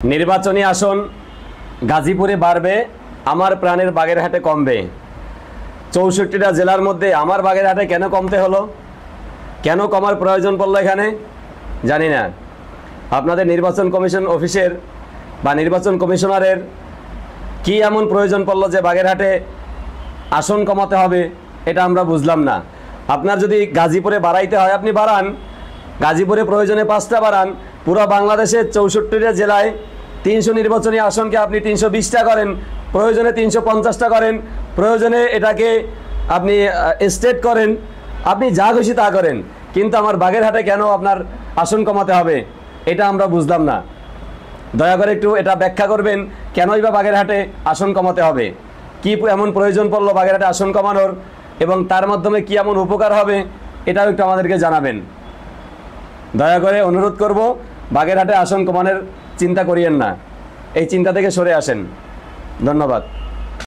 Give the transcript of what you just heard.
নির্বাচনী আসন গাজীপুরে বাড়বে, আমার প্রাণের বাগেরহাটে কমবে। ৬৪টা জেলার মধ্যে আমার বাগেরহাটে কেন কমতে হলো, কেন কমার প্রয়োজন পড়লো এখানে জানি না। আপনাদের নির্বাচন কমিশন অফিসের বা নির্বাচন কমিশনারের কি এমন প্রয়োজন পড়লো যে বাগেরহাটে আসন কমাতে হবে, এটা আমরা বুঝলাম না। আপনার যদি গাজীপুরে বাড়াইতে হয় আপনি বাড়ান, গাজীপুরে প্রয়োজনে 5টা বাড়ান। পুরো বাংলাদেশের ৬৪টা জেলায় 300 নির্বাচনী আসনকে আপনি 320টা করেন, প্রয়োজনে 350টা করেন, প্রয়োজনে এটাকে আপনি স্টেট করেন, আপনি যা খুশি তা করেন, কিন্তু আমার বাগেরহাটে কেন আপনার আসন কমাতে হবে এটা আমরা বুঝলাম না। দয়া করে একটু এটা ব্যাখ্যা করবেন, কেনই বা বাগেরহাটে আসন কমাতে হবে, কি এমন প্রয়োজন পড়লো বাগেরহাটে আসন কমানোর, এবং তার মাধ্যমে কি এমন উপকার হবে এটাও একটু আমাদেরকে জানাবেন। দয়া করে অনুরোধ করব, বাগেরহাটে আসন কমানোর চিন্তা করিয়েন না, এই চিন্তা থেকে সরে আসেন। ধন্যবাদ।